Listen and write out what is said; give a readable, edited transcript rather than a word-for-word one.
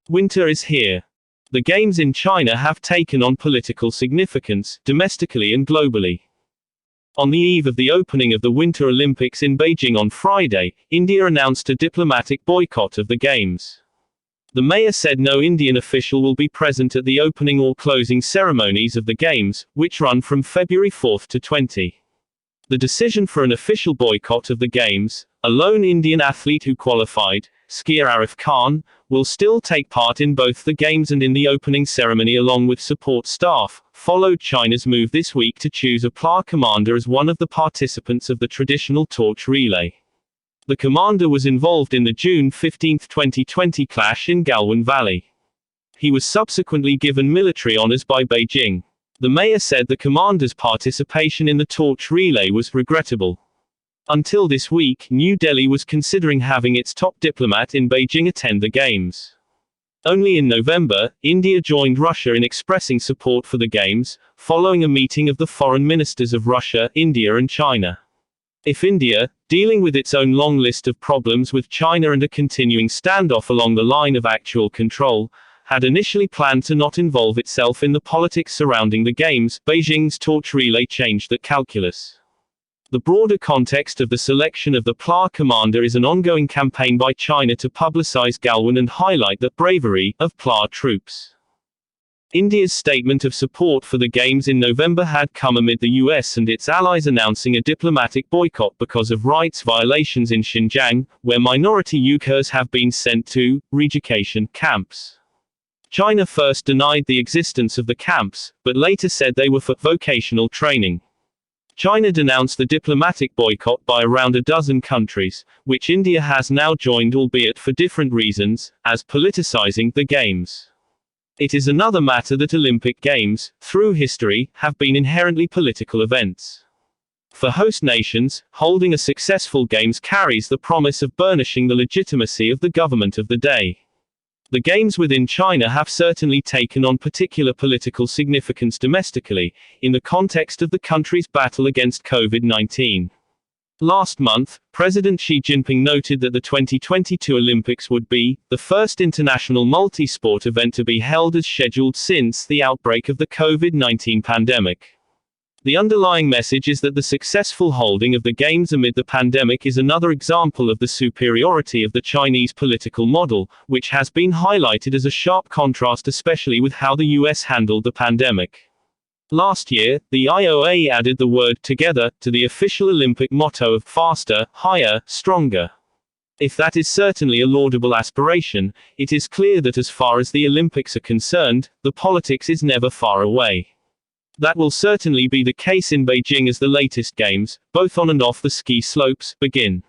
Winter is here. The Games in China have taken on political significance, domestically and globally. On the eve of the opening of the Winter Olympics in Beijing on Friday, India announced a diplomatic boycott of the Games. The mayor said no Indian official will be present at the opening or closing ceremonies of the Games, which run from February 4 to 20. The decision for an official boycott of the Games, a lone Indian athlete who qualified, skier Arif Khan, will still take part in both the Games and in the opening ceremony along with support staff, followed China's move this week to choose a PLA commander as one of the participants of the traditional torch relay. The commander was involved in the June 15, 2020 clash in Galwan Valley. He was subsequently given military honors by Beijing. The mayor said the commander's participation in the torch relay was regrettable. Until this week, New Delhi was considering having its top diplomat in Beijing attend the Games. Only in November, India joined Russia in expressing support for the Games, following a meeting of the foreign ministers of Russia, India and China. If India, dealing with its own long list of problems with China and a continuing standoff along the line of actual control, had initially planned to not involve itself in the politics surrounding the Games, Beijing's torch relay changed that calculus. The broader context of the selection of the PLA commander is an ongoing campaign by China to publicize Galwan and highlight the bravery of PLA troops. India's statement of support for the Games in November had come amid the US and its allies announcing a diplomatic boycott because of rights violations in Xinjiang, where minority Uyghurs have been sent to re-education camps. China first denied the existence of the camps, but later said they were for vocational training. China denounced the diplomatic boycott by around a dozen countries, which India has now joined, albeit for different reasons, as politicizing the Games. It is another matter that Olympic Games, through history, have been inherently political events. For host nations, holding a successful Games carries the promise of burnishing the legitimacy of the government of the day. The Games within China have certainly taken on particular political significance domestically, in the context of the country's battle against COVID-19. Last month, President Xi Jinping noted that the 2022 Olympics would be the first international multi-sport event to be held as scheduled since the outbreak of the COVID-19 pandemic. The underlying message is that the successful holding of the Games amid the pandemic is another example of the superiority of the Chinese political model, which has been highlighted as a sharp contrast especially with how the US handled the pandemic. Last year, the IOA added the word "together" to the official Olympic motto of faster, higher, stronger. If that is certainly a laudable aspiration, it is clear that as far as the Olympics are concerned, the politics is never far away. That will certainly be the case in Beijing as the latest Games, both on and off the ski slopes, begin.